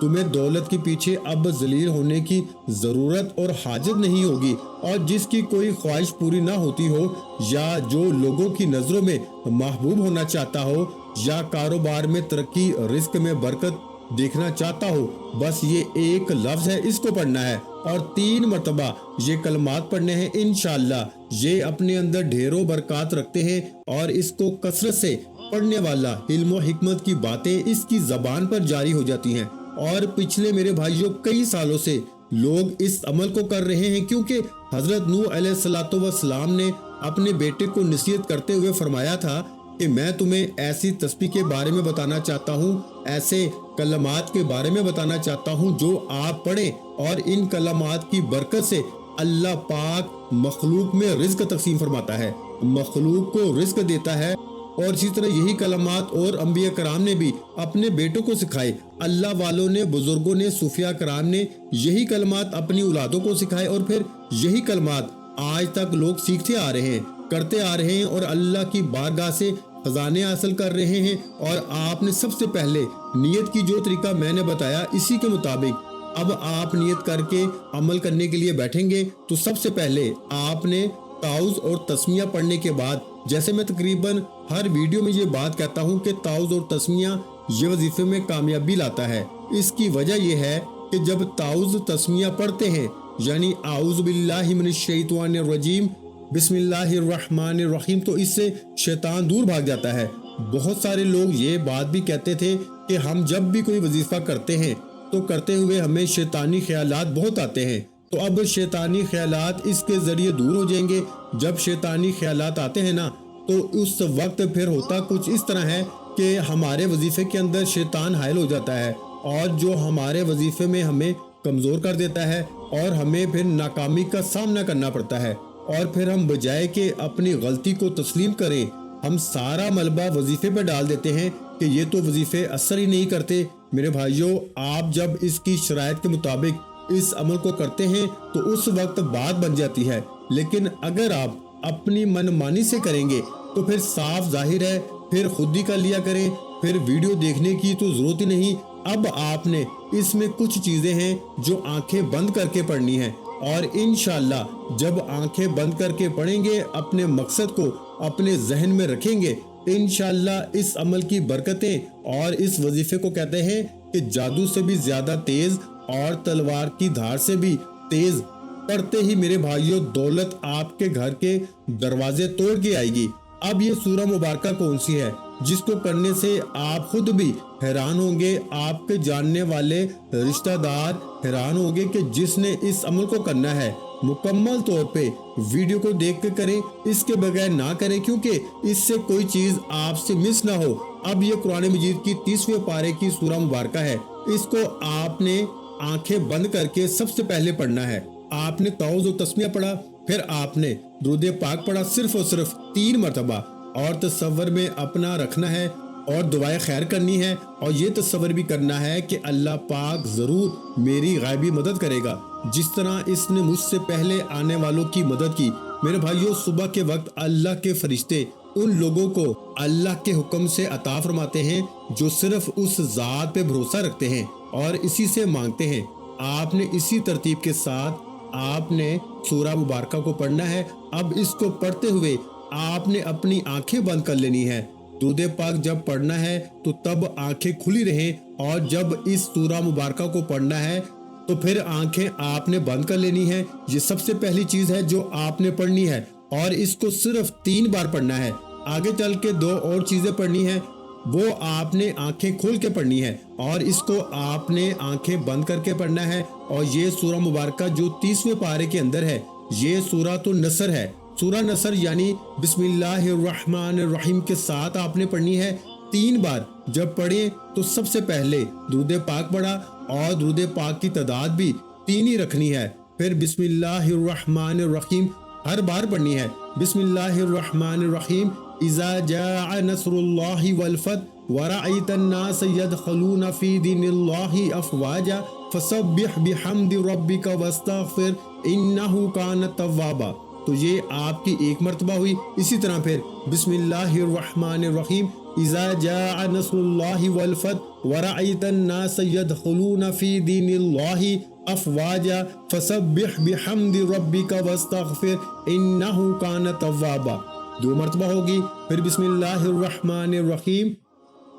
تمہیں دولت کے پیچھے اب ذلیل ہونے کی ضرورت اور حاجت نہیں ہوگی، اور جس کی کوئی خواہش پوری نہ ہوتی ہو، یا جو لوگوں کی نظروں میں محبوب ہونا چاہتا ہو، یا کاروبار میں ترقی، رزق میں برکت دیکھنا چاہتا ہو، بس یہ ایک لفظ ہے، اس کو پڑھنا ہے اور 3 مرتبہ یہ کلمات پڑھنے ہیں انشاءاللہ۔ یہ اپنے اندر ڈھیروں برکات رکھتے ہیں، اور اس کو کثرت سے پڑھنے والا علم و حکمت کی باتیں اس کی زبان پر جاری ہو جاتی ہیں۔ اور پچھلے میرے بھائیوں کئی سالوں سے لوگ اس عمل کو کر رہے ہیں، کیونکہ حضرت نوح علیہ السلام نے اپنے بیٹے کو نصیحت کرتے ہوئے فرمایا تھا کہ میں تمہیں ایسی تسبیح کے بارے میں بتانا چاہتا ہوں، ایسے کلمات کے بارے میں بتانا چاہتا ہوں جو آپ پڑھیں، اور ان کلمات کی برکت سے اللہ پاک مخلوق میں رزق تقسیم فرماتا ہے، مخلوق کو رزق دیتا ہے۔ اور اسی طرح یہی کلمات اور انبیاء کرام نے بھی اپنے بیٹوں کو سکھائے، اللہ والوں نے، بزرگوں نے، صوفیاء کرام نے یہی کلمات اپنی اولادوں کو سکھائے، اور پھر یہی کلمات آج تک لوگ سیکھتے آ رہے ہیں، کرتے آ رہے ہیں، اور اللہ کی بارگاہ سے خزانے حاصل کر رہے ہیں۔ اور آپ نے سب سے پہلے نیت کی جو طریقہ میں نے بتایا، اسی کے مطابق اب آپ نیت کر کے عمل کرنے کے لیے بیٹھیں گے تو سب سے پہلے آپ نے تعوذ اور تسمیہ پڑھنے کے بعد، جیسے میں تقریباً ہر ویڈیو میں یہ بات کہتا ہوں کہ تعوذ اور تسمیہ یہ وظیفے میں کامیابی لاتا ہے۔ اس کی وجہ یہ ہے کہ جب تعوذ تسمیہ پڑھتے ہیں، یعنی اعوذ باللہ من الشیطان الرجیم، بسم اللہ الرحمن الرحیم، تو اس سے شیطان دور بھاگ جاتا ہے۔ بہت سارے لوگ یہ بات بھی کہتے تھے کہ ہم جب بھی کوئی وظیفہ کرتے ہیں تو کرتے ہوئے ہمیں شیطانی خیالات بہت آتے ہیں، تو اب شیطانی خیالات اس کے ذریعے دور ہو جائیں گے۔ جب شیطانی خیالات آتے ہیں نا، تو اس وقت پھر ہوتا کچھ اس طرح ہے کہ ہمارے وظیفے کے اندر شیطان حائل ہو جاتا ہے، اور جو ہمارے وظیفے میں ہمیں کمزور کر دیتا ہے، اور ہمیں پھر ناکامی کا سامنا کرنا پڑتا ہے، اور پھر ہم بجائے کہ اپنی غلطی کو تسلیم کریں، ہم سارا ملبہ وظیفے پہ ڈال دیتے ہیں کہ یہ تو وظیفے اثر ہی نہیں کرتے۔ میرے بھائیوں، آپ جب اس کی شرائط کے مطابق اس عمل کو کرتے ہیں تو اس وقت بات بن جاتی ہے، لیکن اگر آپ اپنی من مانی سے کریں گے تو پھر صاف ظاہر ہے، پھر خود ہی کر لیا کریں، پھر ویڈیو دیکھنے کی تو ضرورت ہی نہیں۔ اب آپ نے اس میں کچھ چیزیں ہیں جو آنکھیں بند کر کے پڑھنی ہیں، اور انشاءاللہ جب آنکھیں بند کر کے پڑھیں گے، اپنے مقصد کو اپنے ذہن میں رکھیں گے، انشاءاللہ اس عمل کی برکتیں، اور اس وظیفے کو کہتے ہیں کہ جادو سے بھی زیادہ تیز اور تلوار کی دھار سے بھی تیز، پڑھتے ہی میرے بھائیوں دولت آپ کے گھر کے دروازے توڑ کے آئے گی۔ اب یہ سورہ مبارکہ کون سی ہے جس کو کرنے سے آپ خود بھی حیران ہوں گے، آپ کے جاننے والے رشتہ دار حیران ہوں گے کہ جس نے اس عمل کو کرنا ہے مکمل طور پہ ویڈیو کو دیکھ کے کریں، اس کے بغیر نہ کریں، کیونکہ اس سے کوئی چیز آپ سے مس نہ ہو۔ اب یہ قرآن مجید کی 30ویں پارے کی سورہ مبارکہ ہے، اس کو آپ نے آنکھیں بند کر کے سب سے پہلے پڑھنا ہے۔ آپ نے تعوذ و تسمیہ پڑھا، پھر آپ نے درود پاک پڑھا صرف اور صرف 3 مرتبہ، اور تصور میں اپنا رکھنا ہے اور دعائیں خیر کرنی ہے، اور یہ تصور بھی کرنا ہے کہ اللہ پاک ضرور میری غائبی مدد کرے گا، جس طرح اس نے مجھ سے پہلے آنے والوں کی مدد کی۔ میرے بھائیوں، صبح کے وقت اللہ کے فرشتے ان لوگوں کو اللہ کے حکم سے عطا فرماتے ہیں جو صرف اس ذات پہ بھروسہ رکھتے ہیں اور اسی سے مانگتے ہیں۔ آپ نے اسی ترتیب کے ساتھ آپ نے سورہ مبارکہ کو پڑھنا ہے۔ اب اس کو پڑھتے ہوئے آپ نے اپنی آنکھیں بند کر لینی ہے۔ درود پاک جب پڑھنا ہے تو تب آنکھیں کھلی رہیں، اور جب اس سورہ مبارکہ کو پڑھنا ہے تو پھر آنکھیں آپ نے بند کر لینی ہے۔ یہ سب سے پہلی چیز ہے جو آپ نے پڑھنی ہے، اور اس کو صرف 3 بار پڑھنا ہے۔ آگے چل کے 2 اور چیزیں پڑھنی ہیں، وہ آپ نے آنکھیں کھول کے پڑھنی ہے، اور اس کو آپ نے آنکھیں بند کر کے پڑھنا ہے۔ اور یہ سورہ مبارکہ جو 30ویں پارے کے اندر ہے، یہ سورۃ النصر ہے۔ سورہ نصر یعنی بسم اللہ الرحمن الرحیم کے ساتھ آپ نے پڑھنی ہے 3 بار۔ جب پڑھیں تو سب سے پہلے درود پاک پڑھا، اور درود پاک کی تعداد بھی 3 ہی رکھنی ہے۔ پھر بسم اللہ الرحمن الرحیم ہر بار پڑھنی ہے۔ بسم اللہ الرحمن الرحیم، اذا جاء نصر اللہ والفتح ورأیت الناس يدخلون فی دین اللہ افواجا فسبح بحمد ربک واستغفر انہ کان توابا۔ تو یہ آپ کی 1 مرتبہ ہوئی۔ اسی طرح پھر بسم اللہ الرحمن الرحیم اذا جاء نصر اللہ والفتح ورأیت الناس يدخلون فی دین اللہ افواجا فسبح بحمد ربک واستغفر انہ کان توابا. 2 مرتبہ ہوگی. پھر بسم اللہ الرحمن الرحیم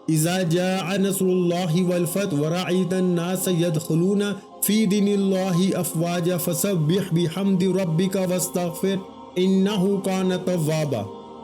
اذا جاء نصر اللہ والفتح ورأیت الناس يدخلون فی دین اللہ افواجا فسبح بحمد ربک واستغفر انہ کان توابا.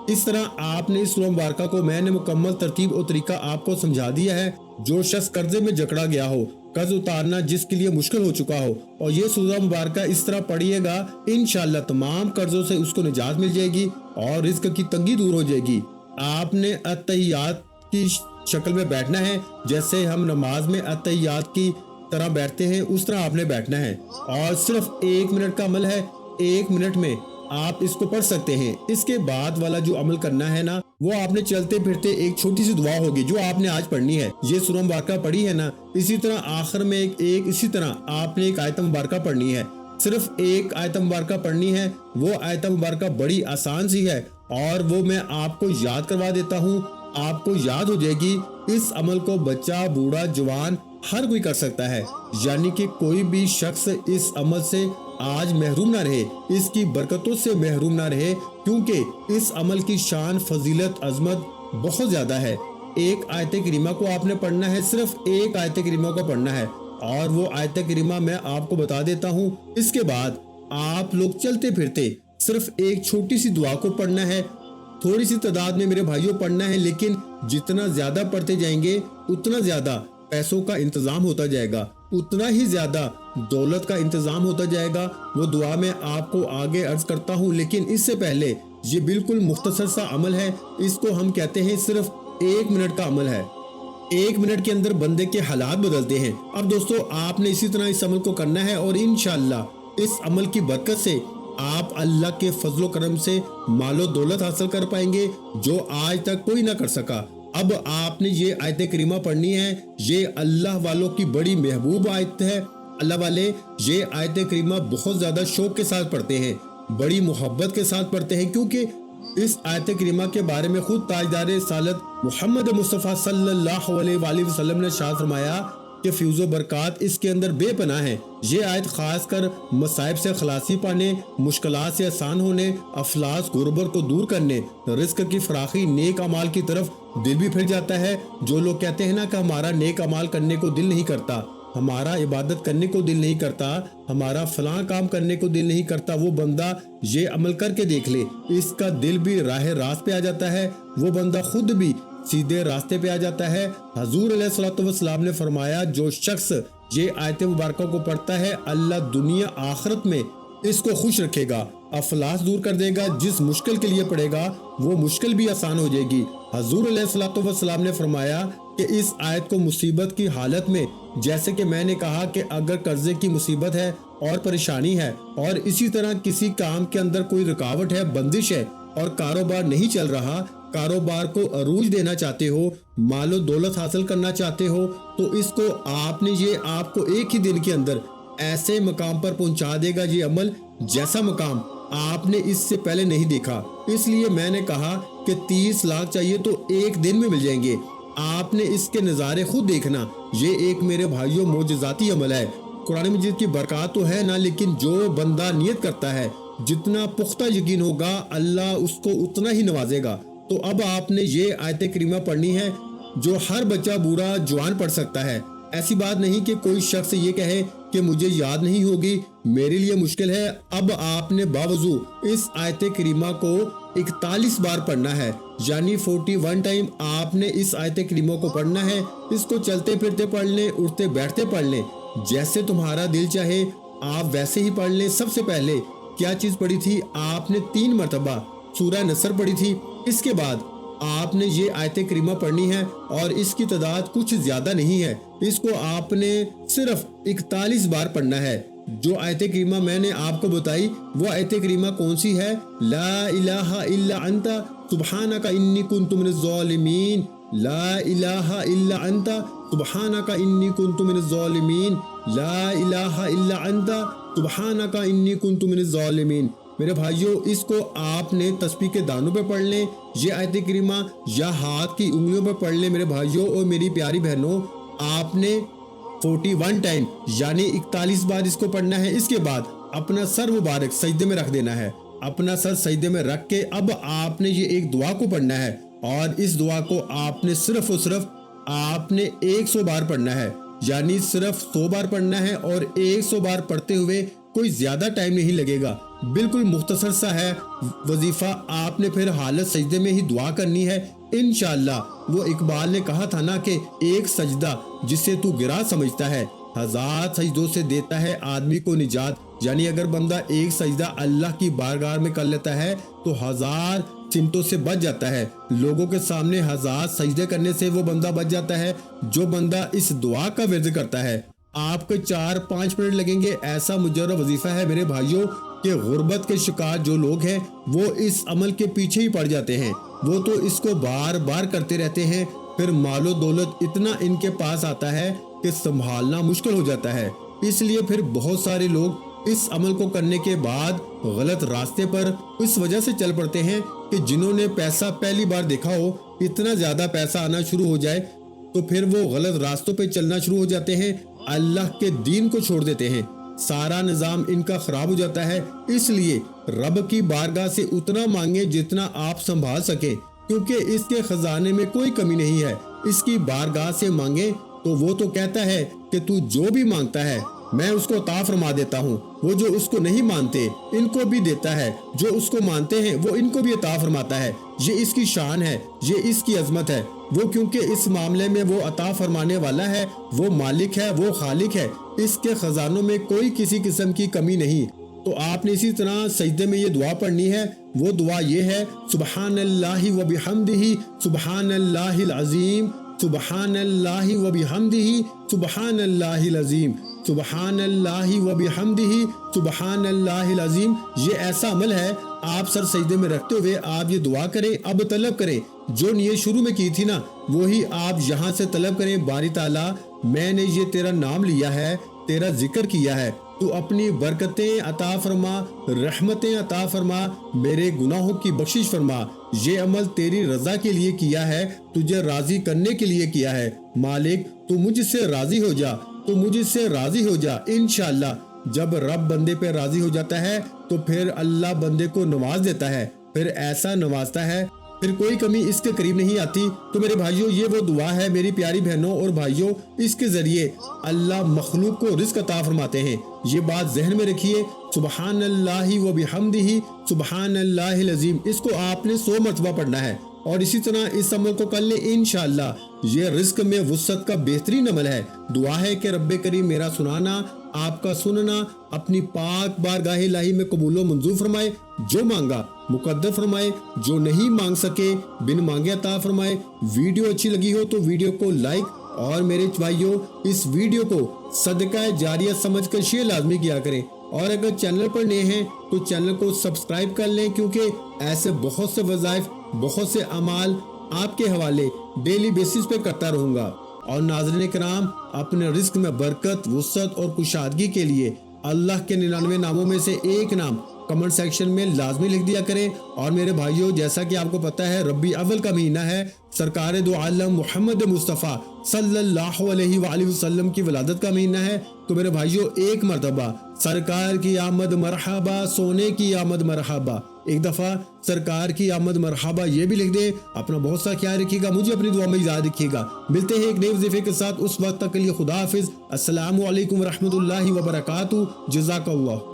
اس طرح آپ نے اس سورہ مبارکہ کو میں نے مکمل ترتیب اور طریقہ آپ کو سمجھا دیا ہے. جو شخص قرضے میں جکڑا گیا ہو، قرض اتارنا جس کے لیے مشکل ہو چکا ہو، اور یہ سورہ مبارکہ اس طرح پڑھیے گا، انشاءاللہ تمام قرضوں سے اس کو نجات مل جائے گی اور رزق کی تنگی دور ہو جائے گی. آپ نے اتحیات کی شکل میں بیٹھنا ہے، جیسے ہم نماز میں اتحیات کی طرح بیٹھتے ہیں اس طرح آپ نے بیٹھنا ہے، اور صرف 1 منٹ کا عمل ہے. 1 منٹ میں آپ اس کو پڑھ سکتے ہیں. اس کے بعد والا جو عمل کرنا ہے نا، وہ آپ نے چلتے پھرتے ایک چھوٹی سی دعا ہوگی جو آپ نے آج پڑھنی ہے. یہ سورہ مبارکہ پڑھی ہے نا، اسی طرح آخر میں اسی طرح آپ نے ایک آیت مبارکہ پڑھنی ہے. صرف ایک آیت مبارکہ پڑھنی ہے. وہ آیت مبارکہ بڑی آسان سی ہے اور وہ میں آپ کو یاد کروا دیتا ہوں. آپ کو یاد ہو جائے گی. اس عمل کو بچہ، بوڑھا، جوان ہر کوئی کر سکتا ہے، یعنی کہ کوئی بھی شخص اس عمل سے آج محروم نہ رہے، اس کی برکتوں سے محروم نہ رہے، کیونکہ اس عمل کی شان، فضیلت، عظمت بہت زیادہ ہے. ایک آیت کریمہ کو آپ نے پڑھنا ہے، صرف ایک آیت کریمہ کو پڑھنا ہے، اور وہ آیت کریمہ میں آپ کو بتا دیتا ہوں. اس کے بعد آپ لوگ چلتے پھرتے صرف ایک چھوٹی سی دعا کو پڑھنا ہے. تھوڑی سی تعداد میں میرے بھائیوں پڑھنا ہے، لیکن جتنا زیادہ پڑھتے جائیں گے اتنا زیادہ پیسوں کا انتظام ہوتا جائے گا، اتنا ہی زیادہ دولت کا انتظام ہوتا جائے گا. وہ دعا میں آپ کو آگے عرض کرتا ہوں، لیکن اس سے پہلے یہ بالکل مختصر سا عمل ہے. اس کو ہم کہتے ہیں صرف 1 منٹ کا عمل ہے. 1 منٹ کے اندر بندے کے حالات بدلتے ہیں. اب دوستو آپ نے اسی طرح اس عمل کو کرنا ہے، اور انشاءاللہ اس عمل کی برکت سے آپ اللہ کے فضل و کرم سے مال و دولت حاصل کر پائیں گے جو آج تک کوئی نہ کر سکا. اب آپ نے یہ آیت کریمہ پڑھنی ہے. یہ اللہ والوں کی بڑی محبوب آیت ہے. اللہ والے یہ آیت کریمہ بہت زیادہ شوق کے ساتھ پڑھتے ہیں، بڑی محبت کے ساتھ پڑھتے ہیں، کیونکہ اس آیت کریمہ کے بارے میں خود تاجدار رسالت محمد مصطفیٰ صلی اللہ علیہ وآلہ وسلم نے ارشاد فرمایا کہ فیض و برکات اس کے اندر بے پناہ ہیں. یہ آیت خاص کر مصائب سے خلاصی پانے، مشکلات سے آسان ہونے، افلاس غربت کو دور کرنے، رزق کی فراخی، نیک اعمال کی طرف دل بھی پھر جاتا ہے. جو لوگ کہتے ہیں نا کہ ہمارا نیک اعمال کرنے کو دل نہیں کرتا، ہمارا عبادت کرنے کو دل نہیں کرتا، ہمارا فلاں کام کرنے کو دل نہیں کرتا، وہ بندہ یہ عمل کر کے دیکھ لے، اس کا دل بھی راہ راست پہ آ جاتا ہے، وہ بندہ خود بھی سیدھے راستے پہ آ جاتا ہے. حضور علیہ الصلوۃ والسلام نے فرمایا جو شخص یہ آیت مبارکہ کو پڑھتا ہے اللہ دنیا آخرت میں اس کو خوش رکھے گا، افلاس دور کر دے گا. جس مشکل کے لیے پڑھے گا وہ مشکل بھی آسان ہو جائے گی. حضور علیہ الصلوۃ والسلام نے فرمایا کہ اس آیت کو مصیبت کی حالت میں، جیسے کہ میں نے کہا کہ اگر قرضے کی مصیبت ہے اور پریشانی ہے، اور اسی طرح کسی کام کے اندر کوئی رکاوٹ ہے، بندش ہے، اور کاروبار نہیں چل رہا، کاروبار کو عروج دینا چاہتے ہو، مال و دولت حاصل کرنا چاہتے ہو، تو اس کو آپ نے یہ آپ کو ایک ہی دن کے اندر ایسے مقام پر پہنچا دے گا یہ عمل جیسا مقام آپ نے اس سے پہلے نہیں دیکھا. اس لیے میں نے کہا کہ 30 لاکھ چاہیے تو ایک دن میں مل جائیں گے. آپ نے اس کے نظارے خود دیکھنا. یہ ایک میرے بھائیوں معجزاتی عمل ہے. قرآن مجید کی برکات تو ہے نا، لیکن جو بندہ نیت کرتا ہے، جتنا پختہ یقین ہوگا اللہ اس کو اتنا ہی نوازے گا. تو اب آپ نے یہ آیت کریمہ پڑھنی ہے جو ہر بچہ، بوڑھا، جوان پڑھ سکتا ہے. ایسی بات نہیں کہ کوئی شخص یہ کہے کہ مجھے یاد نہیں ہوگی، میرے لیے مشکل ہے. اب آپ نے باوضو اس آیت کریمہ کو 41 بار پڑھنا ہے، یعنی 41 ٹائم آپ نے اس آیت کریمہ کو پڑھنا ہے. اس کو چلتے پھرتے پڑھ لیں، اٹھتے بیٹھتے پڑھ لیں، جیسے تمہارا دل چاہے آپ ویسے ہی پڑھ لیں. سب سے پہلے کیا چیز پڑھی تھی؟ آپ نے 3 مرتبہ سورہ نصر پڑھی تھی. اس کے بعد آپ نے یہ آیت کریمہ پڑھنی ہے، اور اس کی تعداد کچھ زیادہ نہیں ہے. اس کو آپ نے صرف 41 بار پڑھنا ہے. جو آیت کریمہ میں نے آپ کو بتائی وہ آیت کریمہ کون سی ہے؟ لا الہ الا انت سبحانک انی کنت من الظالمین. لا الہ الا انت سبحانک انی کنت من الظالمین. لا الہ الا انت سبحانک انی کنت من الظالمین. میرے بھائیوں اس کو آپ نے تسبیح کے دانوں پہ پڑھ لیں، یہ آیت کریمہ یا ہاتھ کی انگلیوں پہ پڑھ لیں میرے بھائیوں اور میری پیاری بہنوں۔ آپ نے 41 ٹائم یعنی 41 بار اس کو پڑھنا ہے۔ اس کے بعد اپنا سر مبارک سجدے میں رکھ دینا ہے۔ اپنا سر سجدے میں رکھ کے اب آپ نے یہ ایک دعا کو پڑھنا ہے، اور اس دعا کو آپ نے صرف اور صرف آپ نے 100 بار پڑھنا ہے، یعنی صرف 100 بار پڑھنا ہے، اور 100 بار پڑھتے ہوئے کوئی زیادہ ٹائم نہیں لگے گا، بالکل مختصر سا ہے وظیفہ۔ آپ نے پھر حالت سجدے میں ہی دعا کرنی ہے انشاءاللہ۔ وہ اقبال نے کہا تھا نا کہ ایک سجدہ جسے تو گرا سمجھتا ہے، 1000 سجدوں سے دیتا ہے آدمی کو نجات۔ یعنی اگر بندہ ایک سجدہ اللہ کی بارگاہ میں کر لیتا ہے تو 1000 سمتوں سے بچ جاتا ہے، لوگوں کے سامنے 1000 سجدے کرنے سے وہ بندہ بچ جاتا ہے۔ جو بندہ اس دعا کا ورد کرتا ہے، آپ کے 4-5 منٹ لگیں گے، ایسا مجرد وظیفہ ہے میرے بھائیوں کہ غربت کے شکار جو لوگ ہیں وہ اس عمل کے پیچھے ہی پڑ جاتے ہیں، وہ تو اس کو بار بار کرتے رہتے ہیں، پھر مال و دولت اتنا ان کے پاس آتا ہے کہ سنبھالنا مشکل ہو جاتا ہے۔ اس لیے پھر بہت سارے لوگ اس عمل کو کرنے کے بعد غلط راستے پر اس وجہ سے چل پڑتے ہیں کہ جنہوں نے پیسہ پہلی بار دیکھا ہو، اتنا زیادہ پیسہ آنا شروع ہو جائے تو پھر وہ غلط راستوں پہ چلنا شروع ہو جاتے ہیں، اللہ کے دین کو چھوڑ دیتے ہیں، سارا نظام ان کا خراب ہو جاتا ہے۔ اس لیے رب کی بارگاہ سے اتنا مانگیں جتنا آپ سنبھال سکیں، کیونکہ اس کے خزانے میں کوئی کمی نہیں ہے۔ اس کی بارگاہ سے مانگیں تو وہ تو کہتا ہے کہ تو جو بھی مانگتا ہے میں اس کو عطا فرما دیتا ہوں۔ وہ جو اس کو نہیں مانتے ان کو بھی دیتا ہے، جو اس کو مانتے ہیں وہ ان کو بھی عطا فرماتا ہے۔ یہ اس کی شان ہے، یہ اس کی عظمت ہے، وہ کیونکہ اس معاملے میں وہ عطا فرمانے والا ہے، وہ مالک ہے، وہ خالق ہے، اس کے خزانوں میں کوئی کسی قسم کی کمی نہیں۔ تو آپ نے اسی طرح سجدے میں یہ دعا پڑھنی ہے۔ وہ دعا یہ ہے: سبحان اللہ و بحمدہ سبحان اللہ العظیم، سبحان اللہ و بحمدہ سبحان اللہ العظیم، سبحان اللہ و بحمدہ سبحان اللہ العظیم۔ یہ ایسا عمل ہے، آپ سر سجدے میں رکھتے ہوئے آپ یہ دعا کریں، اب طلب کریں جو نیت شروع میں کی تھی نا وہی آپ یہاں سے طلب کریں۔ باری تعالیٰ میں نے یہ تیرا نام لیا ہے، تیرا ذکر کیا ہے، تو اپنی برکتیں عطا فرما، رحمتیں عطا فرما، میرے گناہوں کی بخشش فرما۔ یہ عمل تیری رضا کے لیے کیا ہے، تجھے راضی کرنے کے لیے کیا ہے۔ مالک تو مجھ سے راضی ہو جا، تو مجھ سے راضی ہو جا انشاءاللہ۔ جب رب بندے پہ راضی ہو جاتا ہے تو پھر اللہ بندے کو نواز دیتا ہے، پھر ایسا نوازتا ہے پھر کوئی کمی اس کے قریب نہیں آتی۔ تو میرے بھائیوں یہ وہ دعا ہے میری پیاری بہنوں اور بھائیوں، اس کے ذریعے اللہ مخلوق کو رزق عطا فرماتے ہیں۔ یہ بات ذہن میں رکھیے، سبحان اللہ و بحمدہ سبحان اللہ العظیم، اس کو آپ نے 100 مرتبہ پڑھنا ہے، اور اسی طرح اس عمل کو کر لیں انشاءاللہ۔ یہ رزق میں وسعت کا بہترین عمل ہے۔ دعا ہے کہ رب کریم میرا سنانا، آپ کا سننا اپنی پاک بارگاہ الہی میں قبول و منظور فرمائے، جو مانگا مقدر فرمائے، جو نہیں مانگ سکے بن مانگے عطا فرمائے۔ ویڈیو اچھی لگی ہو تو ویڈیو کو لائک، اور میرے بھائیوں اس ویڈیو کو صدقہ جاریہ سمجھ کر شیئر لازمی کیا کریں، اور اگر چینل پر نئے ہیں تو چینل کو سبسکرائب کر لیں، کیونکہ ایسے بہت سے وظائف، بہت سے اعمال آپ کے حوالے ڈیلی بیسس پہ کرتا رہوں گا۔ اور ناظرین کرام، اپنے رزق میں برکت، وسعت اور کشادگی کے لیے اللہ کے 99 ناموں میں سے ایک نام کمنٹ سیکشن میں لازمی لکھ دیا کریں۔ اور میرے بھائیوں جیسا کہ آپ کو پتا ہے ربیع اول کا مہینہ ہے، سرکار دو عالم محمد مصطفیٰ صلی اللہ علیہ وآلہ وسلم کی ولادت کا مہینہ ہے۔ تو میرے بھائیوں ایک مرتبہ سرکار کی آمد مرحبا، سونے کی آمد مرحبا، ایک دفعہ سرکار کی آمد مرحبا یہ بھی لکھ دیں۔ اپنا بہت سا خیال رکھیے گا، مجھے اپنی دعا میں یاد رکھیے گا۔ ملتے ہیں ایک نئے وظیفے کے ساتھ، اس وقت تک کے لیے خدا حافظ، السلام علیکم ورحمۃ اللہ وبرکاتہ، جزاک اللہ۔